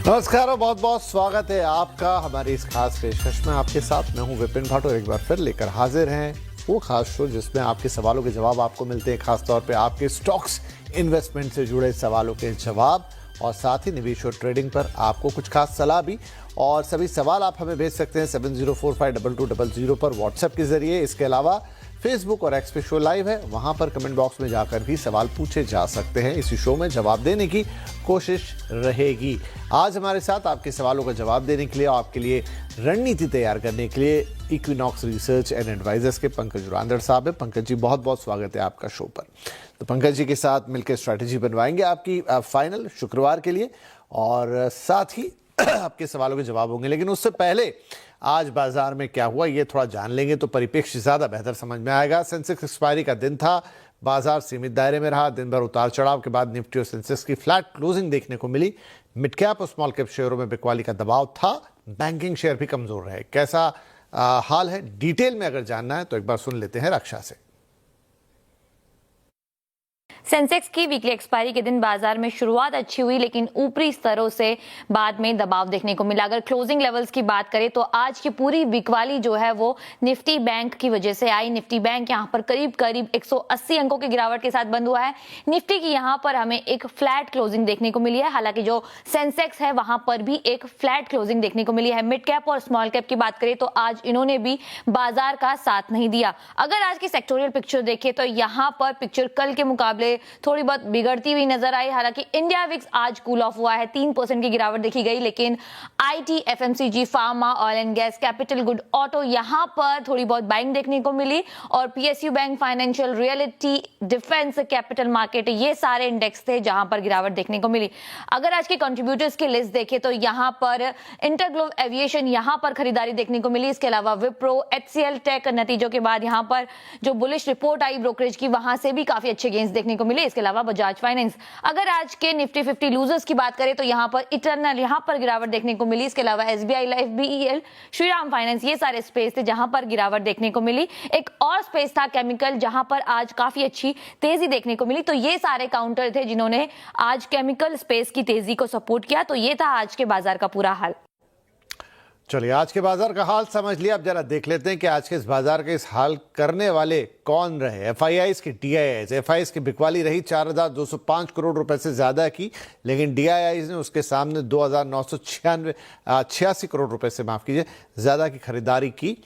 नमस्कार और बहुत बहुत स्वागत है आपका हमारी इस खास पेशकश में। आपके साथ मैं हूं विपिन भाट और एक बार फिर लेकर हाजिर हैं वो खास शो जिसमें आपके सवालों के जवाब आपको मिलते हैं, खासतौर पे आपके स्टॉक्स इन्वेस्टमेंट से जुड़े सवालों के जवाब और साथ ही निवेश और ट्रेडिंग पर आपको कुछ खास सलाह भी। और सभी सवाल आप हमें भेज सकते हैं 70452200 पर व्हाट्सएप के जरिए। इसके अलावा फेसबुक और एक्स पे शो लाइव है, वहां पर कमेंट बॉक्स में जाकर भी सवाल पूछे जा सकते हैं। इसी शो में जवाब देने की कोशिश रहेगी। आज हमारे साथ आपके सवालों का जवाब देने के लिए और आपके लिए रणनीति तैयार करने के लिए इक्विनॉक्स रिसर्च एंड एडवाइजर्स के पंकज उरांदर साहब है। पंकज जी, बहुत बहुत स्वागत है आपका शो पर। तो पंकज जी के साथ मिलकर स्ट्रैटेजी बनवाएंगे आपकी फाइनल शुक्रवार के लिए और साथ ही आपके सवालों के जवाब होंगे। लेकिन उससे पहले आज बाजार में क्या हुआ ये थोड़ा जान लेंगे तो परिप्रेक्ष्य ज्यादा बेहतर समझ में आएगा। सेंसेक्स एक्सपायरी का दिन था, बाजार सीमित दायरे में रहा। दिन भर उतार चढ़ाव के बाद निफ्टी और सेंसेक्स की फ्लैट क्लोजिंग देखने को मिली। मिड कैप और स्मॉल कैप शेयरों में बिकवाली का दबाव था, बैंकिंग शेयर भी कमजोर रहे। कैसा हाल है डिटेल में अगर जानना है तो एक बार सुन लेते हैं रक्षा से। सेंसेक्स की वीकली एक्सपायरी के दिन बाजार में शुरुआत अच्छी हुई, लेकिन ऊपरी स्तरों से बाद में दबाव देखने को मिला। अगर क्लोजिंग लेवल्स की बात करें तो आज की पूरी बिकवाली जो है वो निफ्टी बैंक की वजह से आई। निफ्टी बैंक यहां पर करीब करीब 180 अंकों की गिरावट के साथ बंद हुआ है। निफ्टी की यहां पर हमें एक फ्लैट क्लोजिंग देखने को मिली है। हालांकि जो सेंसेक्स है वहां पर भी एक फ्लैट क्लोजिंग देखने को मिली है। मिड कैप और स्मॉल कैप की बात करें तो आज इन्होंने भी बाजार का साथ नहीं दिया। अगर आज की सेक्टोरियल पिक्चर देखें तो यहां पर पिक्चर कल के मुकाबले थोड़ी बहुत बिगड़ती हुई नजर आई। हालांकि इंडिया विक्स आज कूल ऑफ हुआ है, 3% की गिरावट देखी गई। लेकिन IT, FMCG, pharma, oil and gas, capital good, auto यहां पर थोड़ी बहुत बाइंग देखने को मिली। और PSU bank, financial, reality, defence, capital market ये सारे इंडेक्स थे जहां पर गिरावट देखने को मिली। अगर आज के कंट्रीब्यूटर्स की लिस्ट देखें तो यहां पर इंटरग्लोब एविएशन यहां पर खरीदारी देखने को मिली। इसके अलावा विप्रो, एचसीएल टेक नतीजों के बाद यहां पर जो बुलिश रिपोर्ट आई ब्रोकरेज की वहां से भी काफी अच्छे गेन्स देखने को मिले। इसके अलावा बजाज फाइनेंस। अगर आज के निफ्टी 50 लूजर्स की बात करें तो यहां पर इटर्नल यहां पर गिरावट देखने को मिली। इसके अलावा SBI life, BEL, Shriram finance ये सारे स्पेस थे जहां पर गिरावट देखने को मिली। एक और स्पेस था केमिकल, जहां पर आज काफी अच्छी तेजी देखने को मिली। तो ये सारे काउंटर थे जिन्होंने आज केमिकल स्पेस की तेजी को सपोर्ट किया। तो ये था आज के बाजार का पूरा हाल। चलिए, आज के बाजार का हाल समझ लिया। अब जरा देख लेते हैं कि आज के इस बाजार के इस हाल करने वाले कौन रहे। एफआईआईज की डीआईआईज, एफआईआईज की बिकवाली रही 4205 करोड़ रुपए से ज्यादा की, लेकिन डीआईआईज ने उसके सामने 2986 करोड़ रुपए से, माफ कीजिए, ज्यादा की खरीदारी की।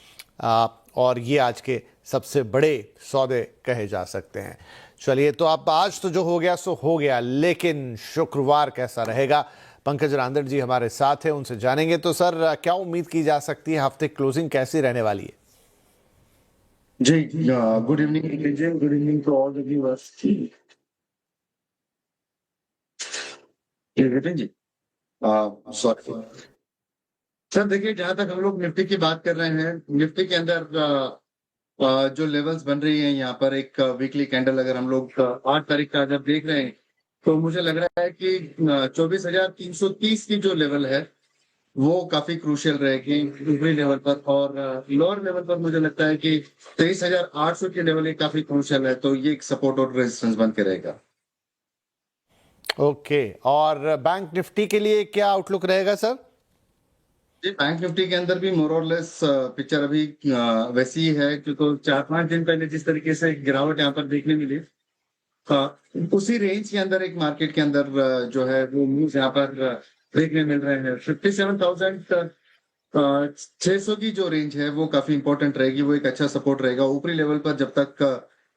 और ये आज के सबसे बड़े सौदे कहे जा सकते हैं। चलिए, तो अब आज तो जो हो गया सो हो गया, लेकिन शुक्रवार कैसा रहेगा? पंकज उरांदर जी हमारे साथ हैं, उनसे जानेंगे। तो सर, क्या उम्मीद की जा सकती है, हफ्ते क्लोजिंग कैसी रहने वाली है? जी, good evening, good evening to all the viewers. Vipin ji, sorry sir, देखिए, जहां तक हम लोग निफ्टी की बात कर रहे हैं, निफ्टी के अंदर जो लेवल्स बन रही हैं यहाँ पर, एक वीकली कैंडल अगर हम लोग 8 तारीख का अगर देख रहे हैं तो मुझे लग रहा है कि 24,330 की जो लेवल है वो काफी क्रूशियल रहेगी ऊपरी लेवल पर। और लोअर लेवल पर मुझे लगता है कि 23,800 की लेवल ये काफी क्रूशियल है। तो ये एक सपोर्ट और रेजिस्टेंस बन के रहेगा। ओके, और बैंक निफ्टी के लिए क्या आउटलुक रहेगा सर? जी, बैंक निफ्टी के अंदर भी मोर और लेस पिक्चर अभी वैसी ही है, क्योंकि 4-5 दिन पहले जिस तरीके से गिरावट यहाँ पर देखने मिली, उसी रेंज के अंदर एक मार्केट के अंदर जो है वो मूव्स यहाँ पर देखने मिल रहे हैं। 57,600 की जो रेंज है वो काफी इंपॉर्टेंट रहेगी, वो एक अच्छा सपोर्ट रहेगा ऊपरी लेवल पर। जब तक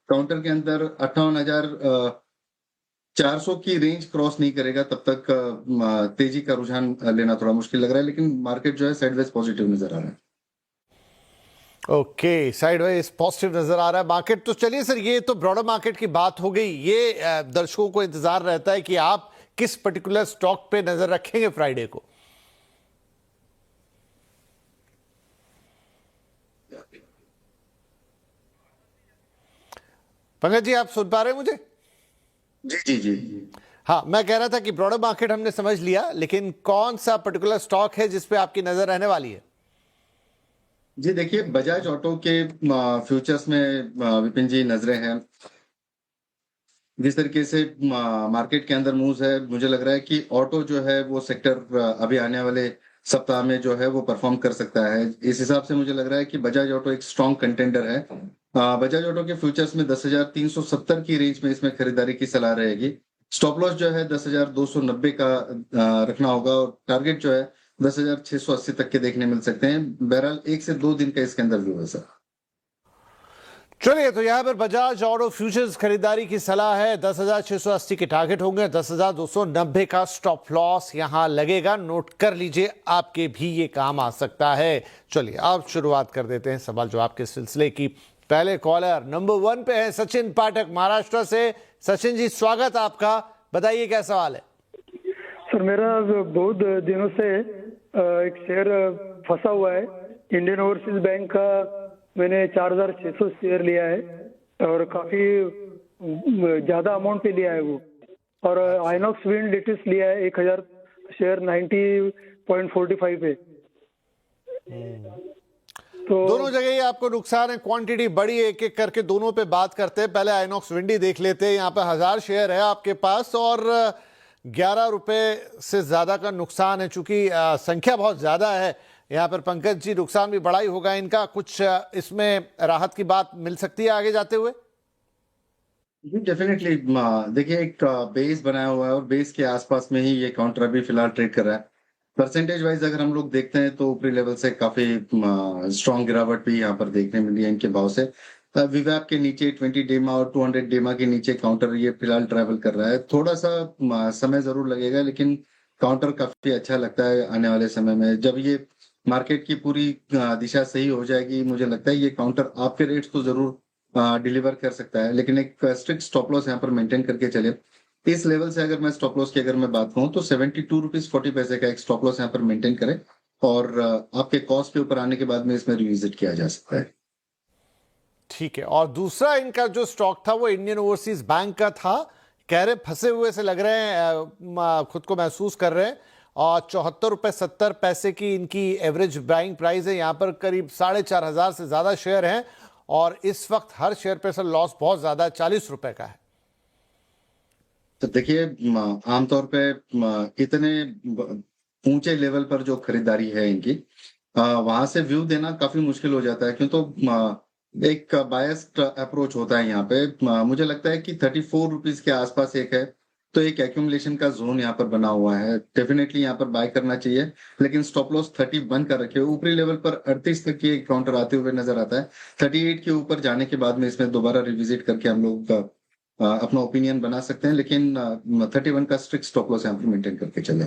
काउंटर के अंदर 58,400 की रेंज क्रॉस नहीं करेगा तब तक तेजी का रुझान लेना थोड़ा मुश्किल लग रहा है। लेकिन मार्केट जो है साइडवेज पॉजिटिव नजर आ रहा है। ओके, साइडवेज पॉजिटिव नजर आ रहा है मार्केट। तो चलिए सर, ये तो ब्रॉडर मार्केट की बात हो गई। ये दर्शकों को इंतजार रहता है कि आप किस पर्टिकुलर स्टॉक पे नजर रखेंगे फ्राइडे को। पंकज जी, आप सुन पा रहे हैं मुझे? जी जी जी, हाँ, मैं कह रहा था कि ब्रॉडर मार्केट हमने समझ लिया, लेकिन कौन सा पर्टिकुलर स्टॉक है जिस पे आपकी नजर रहने वाली है? जी देखिए, बजाज ऑटो के फ्यूचर्स में विपिन जी नजरें हैं। जिस तरीके से मार्केट के अंदर मूव्स है, मुझे लग रहा है कि ऑटो जो है वो सेक्टर अभी आने वाले सप्ताह में जो है वो परफॉर्म कर सकता है। इस हिसाब से मुझे लग रहा है कि बजाज ऑटो एक स्ट्रॉन्ग कंटेंडर है। बजाज ऑटो के फ्यूचर्स में 10,370 की रेंज में इसमें खरीदारी की सलाह रहेगी। स्टॉप लॉस जो है 10,290 का रखना होगा और टारगेट जो है 10,680 तक के देखने मिल सकते हैं। बहरहाल 1 से 2 दिन का इसके अंदर व्यू है सर। चलिए, तो यहां पर बजाज ऑटो फ्यूचर्स खरीदारी की सलाह है। 10,680 के टारगेट होंगे, 10,290 का स्टॉप लॉस यहां लगेगा। नोट कर लीजिए, आपके भी ये काम आ सकता है। चलिए, अब शुरुआत कर देते हैं सवाल जवाब के सिलसिले की। पहले कॉलर नंबर 1 पे है सचिन पाठक महाराष्ट्र से। सचिन जी, स्वागत आपका, बताइए क्या सवाल है। सर, मेरा बहुत दिनों से एक शेयर फंसा हुआ है। इंडियन ओवरसीज बैंक का मैंने 4,600 शेयर लिया है और काफी ज्यादा अमाउंट पे लिया है वो। और आइनॉक्स विंड लेटेस्ट लिया है 1,000 शेयर 90.45 पे। तो दोनों जगह ही आपको नुकसान है, क्वांटिटी बड़ी, एक एक करके दोनों पे बात करते हैं। पहले आइनॉक्स विंडी देख लेते हैं। यहाँ पे 1,000 शेयर है आपके पास और 11 रुपए से ज्यादा का नुकसान है। चूंकि संख्या बहुत ज्यादा है यहाँ पर, पंकज जी, नुकसान भी बड़ा ही होगा इनका। कुछ इसमें राहत की बात मिल सकती है आगे जाते हुए? डेफिनेटली देखिए, एक बेस बनाया हुआ है और बेस के आसपास में ही ये काउंटर अभी फिलहाल ट्रेड कर रहा है। परसेंटेज वाइज अगर हम लोग देखते हैं तो ऊपरी लेवल से काफी स्ट्रॉन्ग गिरावट भी यहाँ पर देखने मिली है इनके भाव से। विवैप के नीचे 20 डेमा और 200 डेमा के नीचे काउंटर ये फिलहाल ट्रैवल कर रहा है। थोड़ा सा समय जरूर लगेगा, लेकिन काउंटर काफी अच्छा लगता है आने वाले समय में। जब ये मार्केट की पूरी दिशा सही हो जाएगी, मुझे लगता है ये काउंटर आपके रेट्स तो जरूर डिलीवर कर सकता है, लेकिन एक स्ट्रिक्ट स्टॉप लॉस यहाँ पर मेंटेन करके चले। इस लेवल से अगर मैं स्टॉप लॉस की अगर मैं बात कहूँ तो 72.40 का एक स्टॉप लॉस यहाँ पर मेंटेन करें और आपके कॉस्ट के ऊपर आने के बाद में इसमें रिविजिट किया जा सकता है। ठीक है। और दूसरा इनका जो स्टॉक था वो इंडियन ओवरसीज बैंक का था। कह रहे फंसे हुए से लग रहे हैं, खुद को महसूस कर रहे हैं। और 74.70 की इनकी एवरेज बाइंग प्राइस है। यहाँ पर करीब 4,500 से ज्यादा शेयर हैं और इस वक्त हर शेयर पे सर लॉस बहुत ज्यादा है, 40 रुपए का है। तो देखिए, आमतौर पे इतने ऊंचे लेवल पर जो खरीदारी है इनकी, वहां से व्यू देना काफी मुश्किल हो जाता है, क्यों तो एक बायस्ड अप्रोच होता है यहाँ पे। मुझे लगता है कि 34 रुपीज के आसपास एक है, तो एक एक्यूमुलेशन का जोन यहाँ पर बना हुआ है। डेफिनेटली यहाँ पर बाय करना चाहिए, लेकिन स्टॉप लॉस 31 का रखे। ऊपरी लेवल पर 38 तक की एक काउंटर आते हुए नजर आता है। 38 के ऊपर जाने के बाद में इसमें दोबारा रिविजिट करके हम लोग अपना ओपिनियन बना सकते हैं, लेकिन 31 का स्ट्रिक्ट स्टॉप लॉस यहाँ पर मेंटेन करके चले।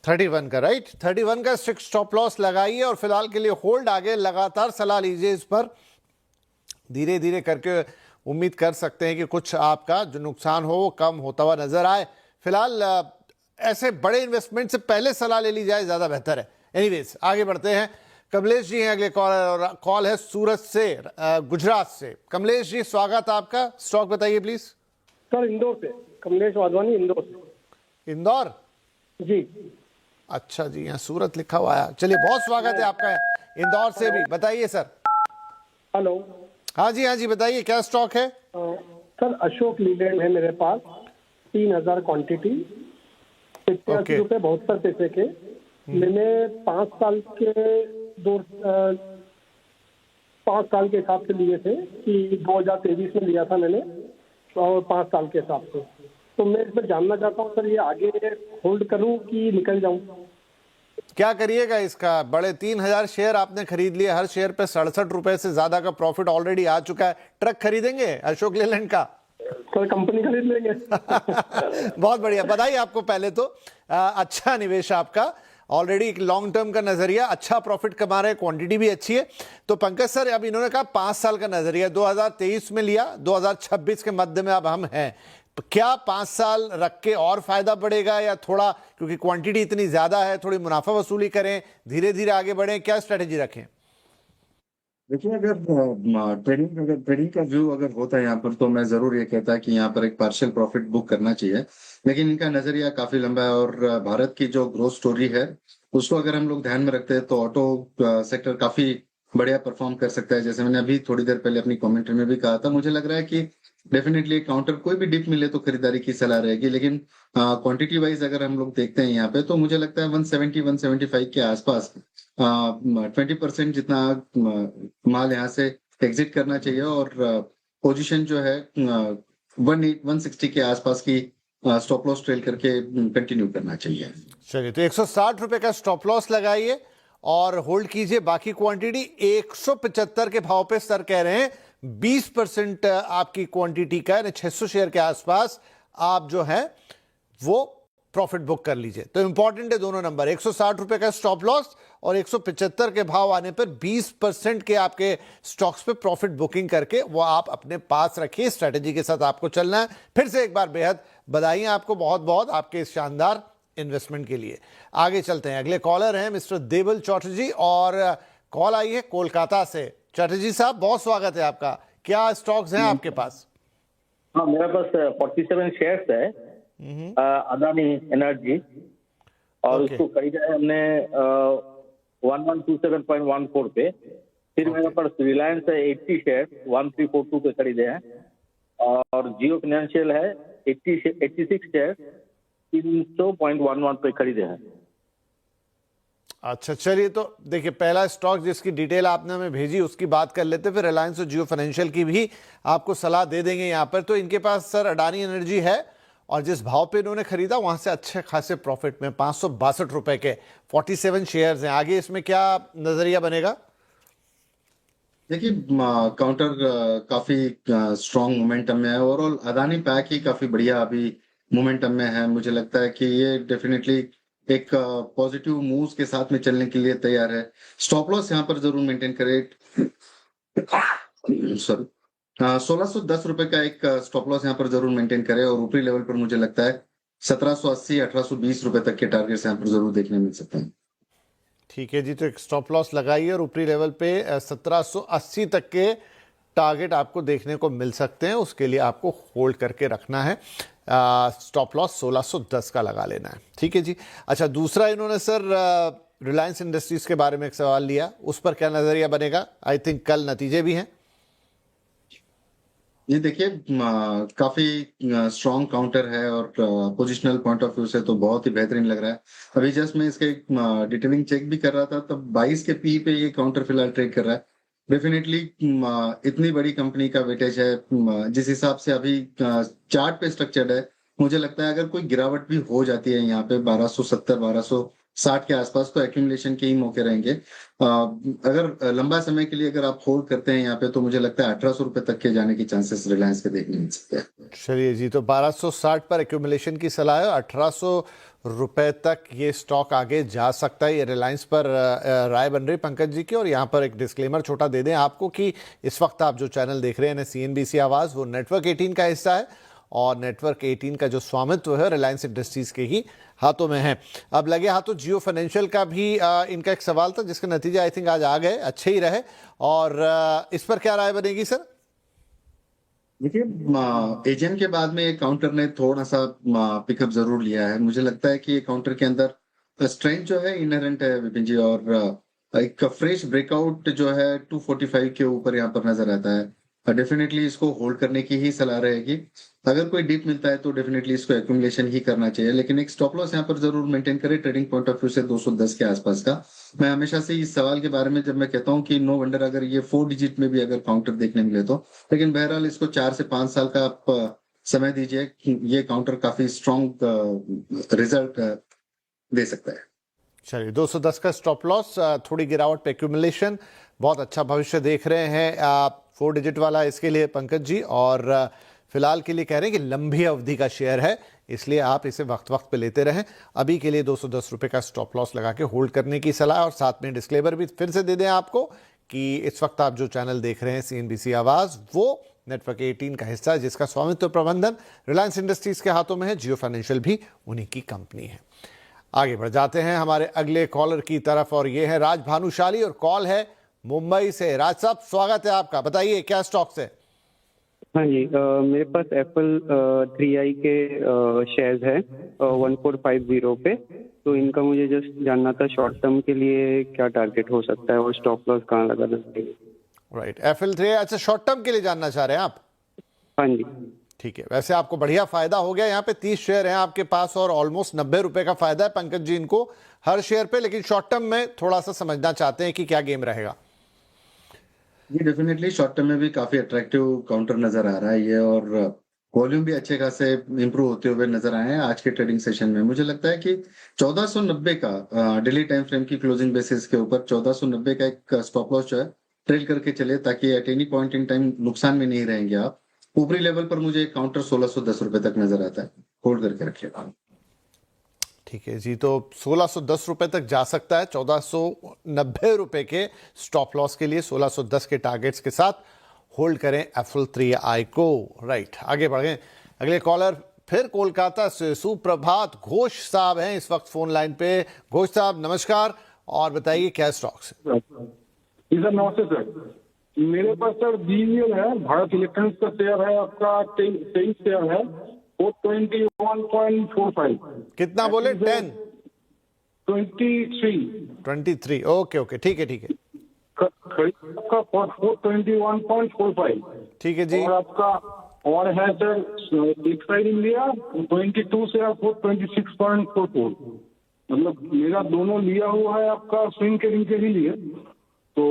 31 का, राइट, 31 का स्ट्रिक्ट स्टॉप लॉस लगाइए और फिलहाल के लिए होल्ड। आगे लगातार सलाह लीजिए इस पर, धीरे धीरे करके उम्मीद कर सकते हैं कि कुछ आपका जो नुकसान हो वो कम होता हुआ नजर आए। फिलहाल ऐसे बड़े इन्वेस्टमेंट से पहले सलाह ले ली जाए, ज्यादा बेहतर है। एनीवेज, आगे बढ़ते हैं। कमलेश जी हैं अगले कॉलर और कॉल है सूरत से, गुजरात से। कमलेश जी, स्वागत आपका, स्टॉक बताइए प्लीज। सर, इंदौर से कमलेश वाधवानी, इंदौर से। इंदौर जी। अच्छा जी, यहाँ सूरत लिखा हुआ है। चलिए, बहुत स्वागत है आपका इंदौर से भी। बताइए सर। हेलो। हाँ जी, बताइए क्या स्टॉक है। सर, अशोक लीलैंड है मेरे पास, 3,000 क्वांटिटी, 87 रुपए 72 पैसे के। मैंने 5 साल के हिसाब से लिए थे कि 2023 में लिया था मैंने, और 5 साल के हिसाब से। तो मैं इसमें जानना चाहता हूँ सर, ये आगे होल्ड करूँ कि निकल जाऊँ? क्या करिएगा इसका? बड़े 3,000 शेयर आपने खरीद लिए, हर शेयर पे 67 रुपए से ज्यादा का प्रॉफिट ऑलरेडी आ चुका है। ट्रक खरीदेंगे अशोक लेलैंड का? सर, कंपनी खरीद लेंगे। बहुत बढ़िया, बधाई आपको पहले तो। अच्छा निवेश आपका, ऑलरेडी एक लॉन्ग टर्म का नजरिया, अच्छा प्रॉफिट कमा रहे हैं, क्वांटिटी भी अच्छी है। तो पंकज सर, अब इन्होंने कहा 5 साल का नजरिया, 2023 में लिया, 2026 के मध्य में अब हम हैं। क्या 5 साल रख के और फायदा बढ़ेगा या थोड़ा, क्योंकि क्वांटिटी इतनी ज्यादा है, थोड़ी मुनाफा वसूली करें, धीरे धीरे आगे बढ़ें, क्या स्ट्रेटेजी रखें? देखिए, अगर ट्रेडिंग का व्यू अगर होता है यहाँ पर, तो मैं जरूर ये कहता कि यहाँ पर एक पार्शियल प्रॉफिट बुक करना चाहिए। लेकिन इनका नजरिया काफी लंबा है और भारत की जो ग्रोथ स्टोरी है उसको अगर हम लोग ध्यान में रखते हैं तो ऑटो सेक्टर काफी बढ़िया परफॉर्म कर सकता है। जैसे मैंने अभी थोड़ी देर पहले अपनी कमेंट्री में भी कहा था, मुझे लग रहा है कि डेफिनेटली काउंटर कोई भी डिप मिले तो खरीदारी की सलाह रहेगी, लेकिन क्वांटिटी वाइज अगर हम लोग देखते हैं यहाँ पे तो मुझे लगता है 170-175 के आसपास 20% जितना माल यहाँ से एग्जिट करना चाहिए, और पोजीशन जो है 160 के आसपास की स्टॉप लॉस ट्रेल करके कंटिन्यू करना चाहिए। चलिए, तो 160 रुपए का स्टॉप लॉस लगाइए और होल्ड कीजिए। बाकी क्वांटिटी 175 के भाव पे सर कह रहे हैं 20% आपकी क्वांटिटी का, यानी 600 शेयर के आसपास आप जो है वो प्रॉफिट बुक कर लीजिए। तो इंपॉर्टेंट है दोनों नंबर, 160 रुपए का स्टॉप लॉस और 175 के भाव आने पर 20% के आपके स्टॉक्स पे प्रॉफिट बुकिंग करके वो आप अपने पास रखिए। स्ट्रेटेजी के साथ आपको चलना है। फिर से एक बार बेहद बधाई आपको, बहुत बहुत आपके इस शानदार इन्वेस्टमेंट के लिए। आगे चलते हैं, अगले कॉलर हैं मिस्टर देवल चौटर्जी और कॉल आई है कोलकाता से। चौटर्जी साहब, बहुत स्वागत है आपका। क्या स्टॉक्स हैं आपके पास? हाँ, मेरे पास 47 शेयर्स है अदानी एनर्जी, और Okay. उसको खरीदा है हमने 1127.14 पे। फिर मेरे पास रिलायंस है 80 शेयर 1342 पे खरीदे हैं, और जियो फाइनेंशियल है 86 शेयर 300.11 पे खरीदे हैं। अच्छा, चलिए, तो देखिए पहला स्टॉक जिसकी डिटेल आपने हमें भेजी उसकी बात कर लेते, फिर रिलायंस और जियो फाइनेंशियल की भी आपको सलाह दे देंगे यहाँ पर। तो इनके पास सर अडानी एनर्जी है और जिस भाव पे इन्होंने खरीदा वहां से अच्छे खासे प्रॉफिट में 562 रुपए के 47 शेयर्स हैं। आगे इसमें क्या नजरिया बनेगा? देखिए, काउंटर काफी स्ट्रॉन्ग मोमेंटम में है। ओवरऑल अदानी पैक ही काफी बढ़िया अभी मोमेंटम में है। मुझे लगता है कि ये डेफिनेटली एक पॉजिटिव मूव्स के साथ में चलने के लिए तैयार है। स्टॉप लॉस यहाँ पर जरूर मेंटेन करें। सॉरी, 1610 रुपए का एक स्टॉप लॉस यहाँ पर जरूर मेंटेन करें, और ऊपरी लेवल पर मुझे लगता है 1780-1820 रुपए तक के टारगेट्स यहाँ पर जरूर देखने मिल सकते हैं। ठीक है जी, तो एक स्टॉप लॉस लगाइए और ऊपरी लेवल पे 1780 तक के टारगेट आपको देखने को मिल सकते हैं। उसके लिए आपको होल्ड करके रखना है। स्टॉप लॉस 1610 का लगा लेना है। ठीक है जी। अच्छा, दूसरा इन्होंने सर रिलायंस इंडस्ट्रीज के बारे में एक सवाल लिया, उस पर क्या नजरिया बनेगा? आई थिंक कल नतीजे भी हैं। ये देखिए, काफी स्ट्रॉन्ग काउंटर है, और पोजिशनल पॉइंट ऑफ व्यू से तो बहुत ही बेहतरीन लग रहा है। अभी जस्ट मैं इसके डिटेलिंग चेक भी कर रहा था, तब 22 के पी पे ये काउंटर फिलहाल ट्रेड कर रहा है। डेफिनेटली इतनी बड़ी कंपनी का वेटेज है, जिस हिसाब से अभी चार्ट पे स्ट्रक्चर्ड है, मुझे लगता है अगर कोई गिरावट भी हो जाती है यहाँ पे 1270-1260 के आसपास, तो एक्यूमुलेशन के ही मौके रहेंगे। अगर लंबा समय के लिए अगर आप होल्ड करते हैं यहाँ पे, तो मुझे लगता है 1800 रुपए तक के जाने की चांसेस रिलायंस के देखने मिल सकते हैं। चलिए जी, तो 1260 पर एक्यूमुलेशन की सलाह है, 1800 रुपए तक ये स्टॉक आगे जा सकता है। ये रिलायंस पर राय बन रही पंकज जी की। और यहाँ पर एक डिस्क्लेमर छोटा दे दें आपको कि इस वक्त आप जो चैनल देख रहे हैं CNBC आवाज़, वो नेटवर्क 18 का हिस्सा है, और नेटवर्क 18 का जो स्वामित्व है रिलायंस इंडस्ट्रीज के ही हाथों में है। अब लगे हाथों जियो फाइनेंशियल का भी इनका एक सवाल था, जिसके नतीजे आई थिंक आज आ गए, अच्छे ही रहे। और इस पर क्या राय बनेगी सर? देखिए, एजीएम के बाद में ये काउंटर ने थोड़ा सा पिकअप जरूर लिया है। मुझे लगता है कि ये काउंटर के अंदर स्ट्रेंथ जो है इनहेरेंट है विपिन जी, और एक फ्रेश ब्रेकआउट जो है 245 के ऊपर यहाँ पर नजर आता है। डेफिनेटली इसको होल्ड करने की ही सलाह रहेगी। अगर कोई डिप मिलता है तो डेफिनेटली इसको एक्यूमुलेशन ही करना चाहिए, लेकिन एक स्टॉप लॉस यहाँ पर जरूर मेंटेन करें ट्रेडिंग पॉइंट ऑफ व्यू से 210 के आसपास का। मैं हमेशा से इस सवाल के बारे में जब मैं कहता हूँ कि नो वंडर अगर ये 4 डिजिट में भी अगर काउंटर देखने मिले तो, लेकिन बहरहाल इसको 4 से 5 साल का आप समय दीजिए, ये काउंटर काफी स्ट्रॉन्ग रिजल्ट दे सकता है। चलिए, 210 का स्टॉप लॉस, थोड़ी गिरावट पे एक्यूमुलेशन, बहुत अच्छा भविष्य देख रहे हैं आप। 4 डिजिट वाला इसके लिए पंकज जी, और फिलहाल के लिए कह रहे हैं कि लंबी अवधि का शेयर है, इसलिए आप इसे वक्त वक्त पे लेते रहें। अभी के लिए 210 रुपए का स्टॉप लॉस लगा के होल्ड करने की सलाह। और साथ में डिस्क्लेमर भी फिर से दे दें आपको कि इस वक्त आप जो चैनल देख रहे हैं CNBC आवाज़, वो नेटवर्क 18 का हिस्सा है, जिसका स्वामित्व प्रबंधन रिलायंस इंडस्ट्रीज के हाथों में है। जियो फाइनेंशियल भी उन्हीं की कंपनी है। आगे बढ़ जाते हैं हमारे अगले कॉलर की तरफ, और ये है राज भानुशाली, और कॉल है मुंबई से। राज साहब, स्वागत है आपका, बताइए क्या स्टॉक्स है? हाँ जी, मेरे पास एप्पल 3i के शेयर्स है 1450 पे। तो इनका मुझे जस्ट जानना था शॉर्ट टर्म के लिए क्या टारगेट हो सकता है और स्टॉप लॉस कहाँ लगाना चाहिए। राइट, एप्पल 3, अच्छा शॉर्ट टर्म के लिए जानना चाह रहे हैं आप? हाँ जी। ठीक है, वैसे आपको बढ़िया फायदा हो गया। यहाँ पे 30 शेयर हैं आपके पास और ऑलमोस्ट 90 रुपए का फायदा है पंकज जी इनको हर शेयर पे, लेकिन शॉर्ट टर्म में थोड़ा सा समझना चाहते हैं कि क्या गेम रहेगा। ये डेफिनेटली शॉर्ट टर्म में भी काफी अट्रैक्टिव काउंटर नजर आ रहा है ये, और वॉल्यूम भी अच्छे खासे इंप्रूव होते हुए नजर आए हैं आज के ट्रेडिंग सेशन में। मुझे लगता है कि 1490 का डेली टाइम फ्रेम की क्लोजिंग बेसिस के ऊपर 1490 का एक स्टॉप लॉस जो है ट्रेल करके चले, ताकि at any point in time नुकसान में नहीं रहेंगे आप। ऊपरी लेवल पर मुझे एक काउंटर 1610 रुपए तक नजर आता है, होल्ड करके रखिएगा। ठीक है जी, तो 1610 रुपए तक जा सकता है 1490 रुपए के स्टॉप लॉस के लिए, 1610 के टारगेट्स के साथ होल्ड करें एफएल 3i को। राइट, आगे बढ़ें। अगले कॉलर फिर कोलकाता से सुप्रभात घोष साहब हैं इस वक्त फोन लाइन पे। घोष साहब नमस्कार, और बताइए क्या स्टॉक्स है। जी सर, नमस्ते सर। मेरे पास सर बीईएल है, भारत इलेक्ट्रॉनिक्स का शेयर है आपका, 23 शेयर है, 421.45। कितना बोले? 10 23। ओके ओके, ठीक है ठीक है खरीद आपका 421.45। ठीक है जी। और आपका और है सर एक्साइड इंडिया 22 से आप 426.44। मतलब मेरा दोनों लिया हुआ है आपका स्विंग के दिन के ही लिए। तो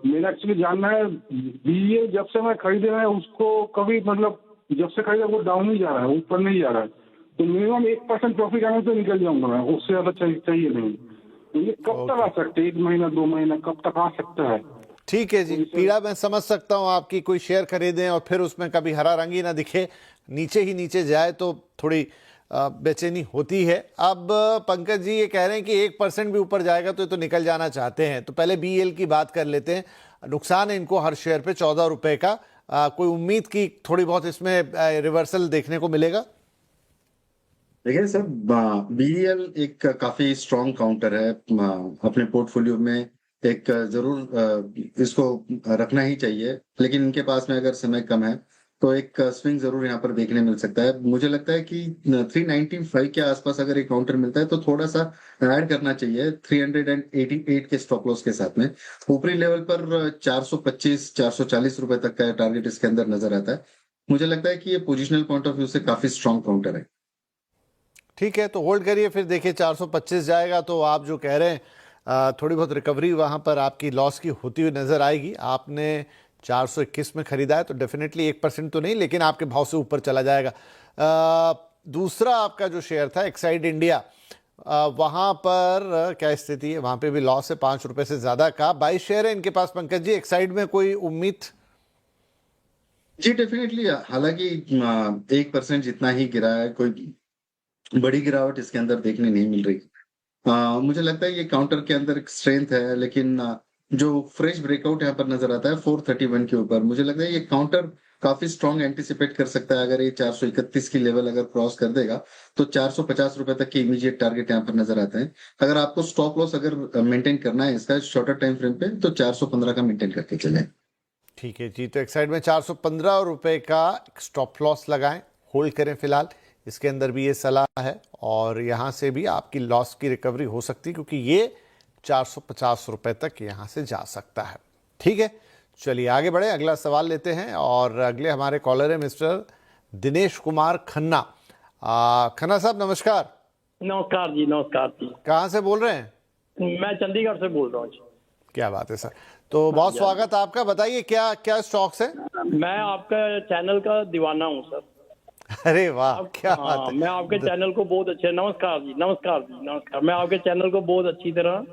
मेरा एक्चुअली जानना है बीईएल जब से मैं खरीदे हैं उसको कभी, मतलब जब से खरीदा वो डाउन ही जा रहा है, ऊपर नहीं जा रहा है। तो मिनिमम 1% प्रॉफिट आने से निकल जाऊंगा मैं, उससे ज्यादा चाहिए नहीं। तो ये कब तक आ सकते हैं? 1 महीना 2 महीना कब तक आ सकता है? ठीक है जी, पीड़ा मैं समझ सकता हूँ आपकी। कोई शेयर खरीदें और फिर उसमें कभी हरा रंग ही ना दिखे, नीचे ही नीचे जाए तो थोड़ी बेचैनी होती है। अब पंकज जी ये कह रहे हैं कि 1% भी ऊपर जाएगा तो ये तो निकल जाना चाहते हैं। तो पहले बीएल की बात कर लेते हैं। नुकसान है इनको हर शेयर पे 14 रुपए का। कोई उम्मीद की थोड़ी बहुत इसमें रिवर्सल देखने को मिलेगा? देखिए सर, बीईएल एक काफी स्ट्रॉन्ग काउंटर है, अपने पोर्टफोलियो में एक जरूर इसको रखना ही चाहिए। लेकिन इनके पास में अगर समय कम है तो एक स्विंग जरूर यहाँ पर देखने मिल सकता है। मुझे लगता है कि 395 के आसपास अगर एक काउंटर मिलता है तो थोड़ा सा ऐड करना चाहिए 388 के स्टॉप लॉस के साथ में। ऊपरी लेवल पर 425-440 रुपए तक का टारगेट इसके अंदर नजर आता है। मुझे लगता है कि ये पोजिशनल पॉइंट ऑफ व्यू से काफी स्ट्रॉन्ग काउंटर है। ठीक है, तो होल्ड करिए। फिर देखिए 425 जाएगा तो आप जो कह रहे हैं थोड़ी बहुत रिकवरी वहां पर आपकी लॉस की होती हुई नजर आएगी। आपने 421 में खरीदा है तो डेफिनेटली 1% तो नहीं, लेकिन आपके भाव से ऊपर चला जाएगा। दूसरा आपका जो शेयर था एक्साइड इंडिया, वहां पर क्या स्थिति है? वहां पे भी लॉस है 5 रुपए से ज्यादा का। 22 शेयर है इनके पास पंकज जी। एक्साइड में कोई उम्मीद? जी डेफिनेटली, हालांकि 1% जितना ही गिरा है, कोई बड़ी गिरावट इसके अंदर देखने नहीं मिल रही। मुझे लगता है ये काउंटर के अंदर एक स्ट्रेंथ है, लेकिन जो फ्रेश ब्रेकआउट यहाँ पर नजर आता है 431 के ऊपर, मुझे लगता है ये काउंटर काफी स्ट्रॉन्ग एंटिसिपेट कर सकता है। अगर ये 431 की लेवल अगर क्रॉस कर देगा तो 450 रुपए तक के इमीडिएट टारगेट यहाँ पर नजर आते हैं। अगर आपको स्टॉप लॉस अगर मेंटेन करना है इसका शॉर्टर टाइम फ्रेम पे तो 415 का मेंटेन करके चले। ठीक है जी, तो एक्साइड में 415 रुपए का स्टॉप लॉस लगाएं, होल्ड करें फिलहाल। इसके अंदर भी ये सलाह है और यहाँ से भी आपकी लॉस की रिकवरी हो सकती है क्योंकि ये 450 रुपए तक यहाँ से जा सकता है। ठीक है, चलिए आगे बढ़े, अगला सवाल लेते हैं। और अगले हमारे कॉलर है मिस्टर दिनेश कुमार खन्ना। खन्ना साहब नमस्कार। नमस्कार जी, नमस्कार जी। कहाँ से बोल रहे हैं? मैं चंडीगढ़ से बोल रहा हूँ जी। क्या बात है सर, तो बहुत स्वागत आपका। बताइए क्या क्या स्टॉक्स है? मैं आपका चैनल का दीवाना हूँ सर। अरे वाह, क्या बात है। मैं आपके चैनल को बहुत अच्छे, नमस्कार जी, नमस्कार जी, नमस्कार। मैं आपके चैनल को बहुत अच्छी तरह,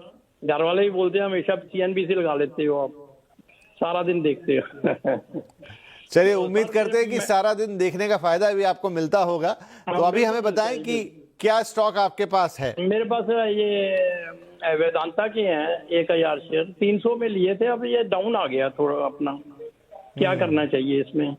घर वाले भी बोलते हैं हमेशा CNBC लगा लेते हो आप, सारा दिन देखते हो। चलिए उम्मीद करते हैं कि सारा दिन देखने का फायदा भी आपको मिलता होगा। तो अभी हमें बताएं कि क्या स्टॉक आपके पास है? मेरे पास ये वेदांता के हैं 1000 शेयर, 300 में लिए थे, अब ये डाउन आ गया थोड़ा अपना, क्या करना चाहिए इसमें?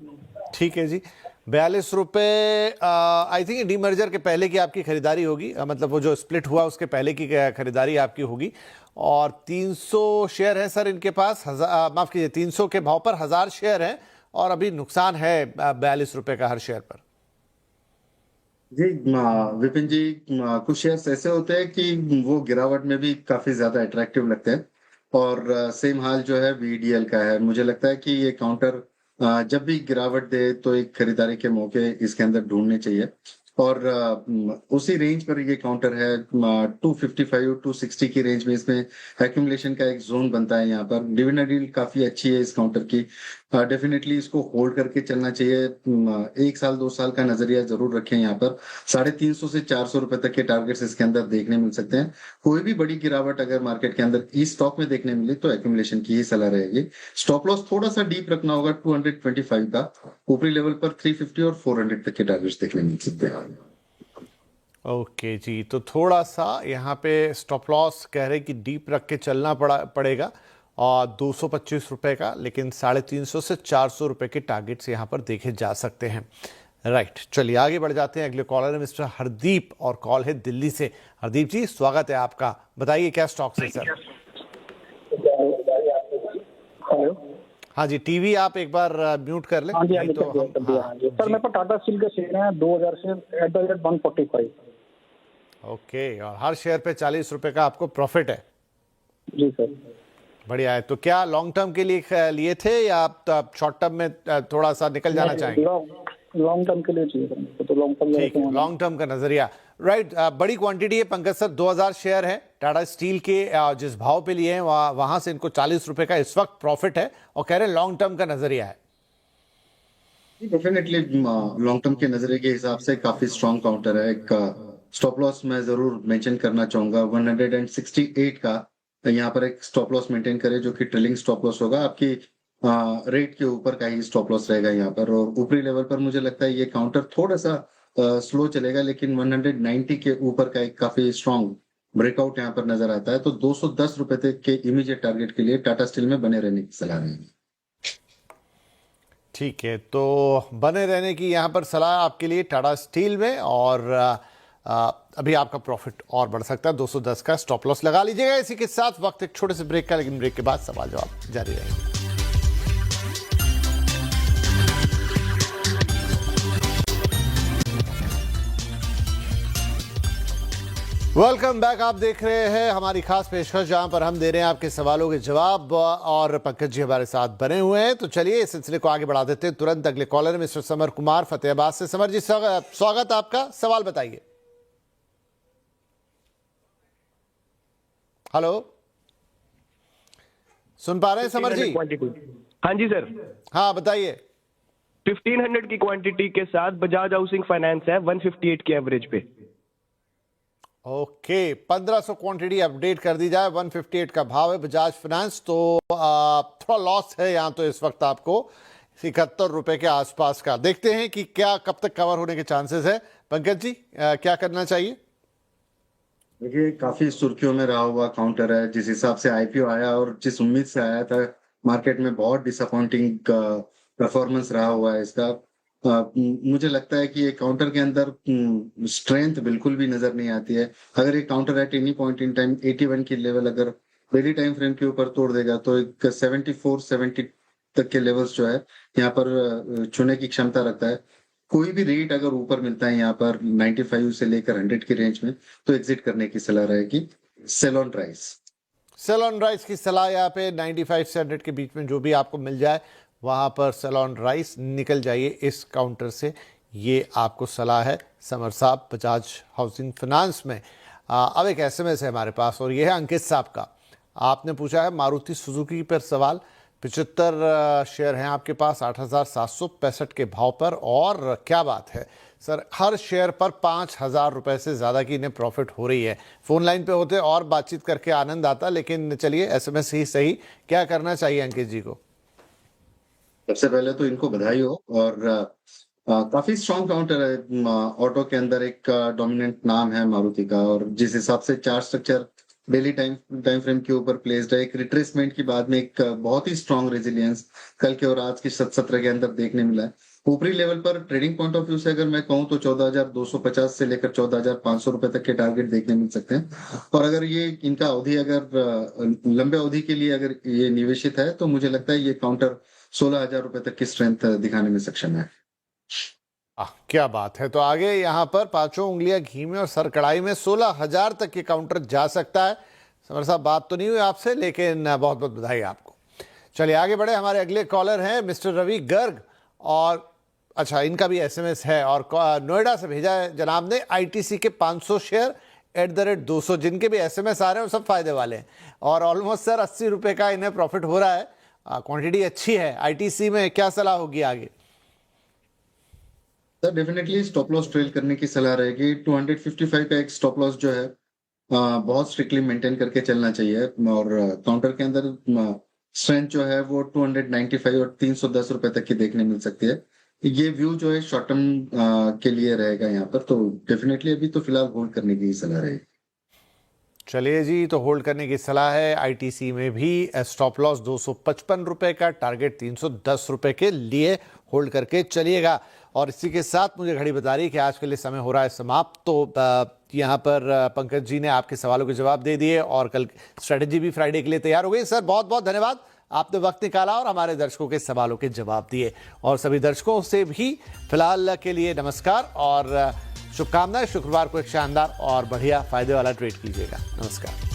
ठीक है जी, 42 रुपए आई थिंक डीमर्जर के पहले की आपकी खरीदारी होगी, मतलब वो जो स्प्लिट हुआ उसके पहले की खरीदारी आपकी होगी। और 300 शेयर है सर इनके पास, माफ कीजिए 300 के भाव पर 1000 शेयर है और अभी नुकसान है 42 रुपए का हर शेयर पर। जी विपिन जी, कुछ शेयर्स ऐसे होते हैं कि वो गिरावट में भी काफी ज्यादा अट्रैक्टिव लगते हैं और सेम हाल जो है VDL का है। मुझे लगता है कि ये काउंटर जब भी गिरावट दे तो एक खरीदारी के मौके इसके अंदर ढूंढने चाहिए और उसी रेंज पर ये काउंटर है 255 260 की रेंज में इसमें एक्यूमुलेशन का एक जोन बनता है। यहाँ पर डिविडेंड यील्ड काफी अच्छी है इस काउंटर की। डेफिनेटली इसको होल्ड करके चलना चाहिए। 1 साल 2 साल का नजरिया जरूर रखें। यहाँ पर 350 से 400 रुपए तक के टारगेट्स इसके अंदर देखने मिल सकते हैं। कोई भी बड़ी गिरावट अगर मार्केट के अंदर इस स्टॉक में देखने मिले तो एक्यूमुलेशन की ही सलाह रहेगी। स्टॉप लॉस थोड़ा सा डीप रखना होगा 225 का। ऊपरी लेवल पर 350 और 400 तक के टारगेट्स देखने मिल सकते हैं। ओके जी, तो थोड़ा सा यहाँ पे स्टॉप लॉस कह रहे कि डीप रख के चलना पड़ेगा और 225 रुपए का, लेकिन 350 से 400 रुपए के टारगेट्स यहाँ पर देखे जा सकते हैं। राइट, चलिए आगे बढ़ जाते हैं। अगले कॉलर है मिस्टर हरदीप और कॉल है दिल्ली से। हरदीप जी, स्वागत है आपका। बताइए क्या स्टॉक्स है सर? हेलो, हाँ जी, टीवी आप एक बार म्यूट कर लें। हाँ जी, नहीं तो हम सर मेरे पास टाटा स्टील के शेयर हैं 2000 से एट द रेट 145। ओके, और हर शेयर पे 40 रुपए का आपको प्रॉफिट है? जी सर। बढ़िया है। तो क्या लॉन्ग टर्म के लिए थे या आप शॉर्ट टर्म में थोड़ा सा निकल जाना चाहेंगे? लॉन्ग टर्म के लिए चाहिए सर, तो लॉन्ग टर्म। ठीक है, लॉन्ग टर्म का नजरिया। राइट, बड़ी क्वांटिटी है पंकज सर, 2000 शेयर है टाटा स्टील के। जिस भाव पे लिए हैं वहां से इनको 40 रुपए का इस वक्त प्रॉफिट है और कह रहे हैं लॉन्ग टर्म का नजरिया है। डेफिनेटली लॉन्ग टर्म के नजरिए के हिसाब से काफी स्ट्रॉन्ग काउंटर है। एक स्टॉप लॉस मैं जरूर मेंशन करना चाहूंगा 168 का। यहाँ पर एक स्टॉप लॉस मेंटेन करें जो कि ट्रेलिंग स्टॉप लॉस होगा। आपकी रेट के ऊपर का ही स्टॉप लॉस रहेगा यहाँ पर। और ऊपरी लेवल पर मुझे लगता है ये काउंटर थोड़ा सा स्लो चलेगा, लेकिन 190 के ऊपर का एक काफी स्ट्रॉन्ग ब्रेकआउट यहाँ पर नजर आता है। तो 210 रुपए तक के इमीडिएट टारगेट के लिए टाटा स्टील में बने रहने की सलाह रहेगी। ठीक है, तो बने रहने की यहाँ पर सलाह आपके लिए टाटा स्टील में। और अभी आपका प्रॉफिट और बढ़ सकता है। 210 का स्टॉप लॉस लगा लीजिएगा। इसी के साथ वक्त एक छोटे से ब्रेक का, लेकिन ब्रेक के बाद सवाल जवाब जारी रहेगा। Welcome back. आप देख रहे हैं हमारी खास पेशकश, जहां पर हम दे रहे हैं आपके सवालों के जवाब और पंकज जी हमारे साथ बने हुए हैं। तो चलिए इस सिलसिले को आगे बढ़ा देते हैं। तुरंत अगले कॉलर मिस्टर समर कुमार फतेहाबाद से। समर जी, स्वागत आपका। सवाल बताइए। हेलो, सुन पा रहे हैं समर जी? हाँ जी सर। हाँ बताइए। 1500 की क्वांटिटी के साथ बजाज हाउसिंग फाइनेंस है 158 की एवरेज पे। ओके, 1500 क्वांटिटी अपडेट कर दी जाए। 158 का भाव है बजाज फाइनेंस। तो थोड़ा लॉस है यहाँ तो इस वक्त आपको 71 रुपए के आसपास का। देखते हैं कि क्या कब तक कवर होने के चांसेस है। पंकज जी, क्या करना चाहिए? देखिए, काफी सुर्खियों में रहा हुआ काउंटर है। जिस हिसाब से आईपीओ आया और जिस उम्मीद से आया था, मार्केट में बहुत डिसअपॉइंटिंग परफॉर्मेंस रहा हुआ है इसका। मुझे लगता है कि ये काउंटर के अंदर स्ट्रेंथ बिल्कुल भी नजर नहीं आती है। अगर ये counter at any point in time 81 की लेवल अगर डेली टाइम फ्रेम के ऊपर तोड़ देगा तो एक 74-70 तक के लेवल्स जो है यहाँ पर छूने की क्षमता रखता है। कोई भी रेट अगर ऊपर मिलता है यहाँ पर 95 से लेकर 100 की रेंज में, तो एग्जिट करने की सलाह रहेगी। Sell on rise. Sell on rise की सलाह यहाँ पे 95 से 100 के बीच में जो भी आपको मिल जाए वहां पर सेल ऑन राइस निकल जाइए इस काउंटर से। ये आपको सलाह है समर साहब बजाज हाउसिंग फाइनेंस में। अब एक एसएमएस है हमारे पास और ये है अंकित साहब का। आपने पूछा है मारुति सुजुकी पर सवाल। 75 शेयर हैं आपके पास 8,765 के भाव पर। और क्या बात है सर, हर शेयर पर 5,000 रुपए से ज़्यादा की इन्हें प्रॉफिट हो रही है। फ़ोन लाइन पे होते और बातचीत करके आनंद आता, लेकिन चलिए एसएमएस ही सही। क्या करना चाहिए अंकित जी को? सबसे पहले तो इनको बधाई हो। और काफी स्ट्रॉन्ग काउंटर है। ऑटो के अंदर एक डोमिनेंट नाम है मारुति का। और जिस हिसाब से chart structure daily time frame के ऊपर प्लेस्ड है, एक रिट्रेसमेंट की बाद में एक बहुत ही स्ट्रॉन्ग रेजिलियंस कल के और आज के सत्र के अंदर देखने मिला है। ऊपरी लेवल पर ट्रेडिंग पॉइंट ऑफ व्यू से अगर मैं कहूं तो 14,250 से लेकर 14,500 रुपए तक के टारगेट देखने मिल सकते हैं। और अगर ये इनका अवधि अगर लंबे अवधि के लिए अगर ये निवेशित है तो मुझे लगता है ये काउंटर 16,000 रुपए तक की स्ट्रेंथ दिखाने में सक्षम है। क्या बात है। तो आगे यहाँ पर पांचों उंगलियां घी में और सर कढ़ाई में 16,000 तक के काउंटर जा सकता है। समर साहब, बात तो नहीं हुई आपसे, लेकिन बहुत बहुत बधाई आपको। चलिए आगे बढ़े। हमारे अगले कॉलर हैं मिस्टर रवि गर्ग, और अच्छा इनका भी एसएमएस है और नोएडा से भेजा है जनाब ने आईटीसी के 500 शेयर @200, जिनके भी एसएमएस आ रहे हैं वो सब फायदे वाले हैं और ऑलमोस्ट सर 80 रुपए का इन्हें प्रॉफिट हो रहा है। क्वांटिटी अच्छी है आईटीसी में, क्या सलाह होगी आगे? Sir definitely stop loss trail करने की सलाह रहेगी। 255 का एक स्टॉप लॉस जो है बहुत स्ट्रिक्टली मेंटेन करके चलना चाहिए, और काउंटर के अंदर स्ट्रेंथ जो है वो 295 और 310 रुपए तक की देखने मिल सकती है। ये व्यू जो है शॉर्ट टर्म के लिए रहेगा यहाँ पर, तो डेफिनेटली अभी तो फिलहाल होल्ड करने की सलाह रहेगी। चलिए जी, तो होल्ड करने की सलाह है। आईटीसी में भी स्टॉप लॉस 255 रुपए का, टारगेट 310 रुपए के लिए होल्ड करके चलिएगा। और इसी के साथ मुझे घड़ी बता रही है कि आज के लिए समय हो रहा है समाप्त। तो यहाँ पर पंकज जी ने आपके सवालों के जवाब दे दिए और कल स्ट्रेटेजी भी फ्राइडे के लिए तैयार हो गई। सर बहुत बहुत धन्यवाद, आपने वक्त निकाला और हमारे दर्शकों के सवालों के जवाब दिए। और सभी दर्शकों से भी फिलहाल के लिए नमस्कार और शुभकामनाएं। शुक्रवार को एक शानदार और बढ़िया फायदे वाला ट्रेड कीजिएगा। नमस्कार।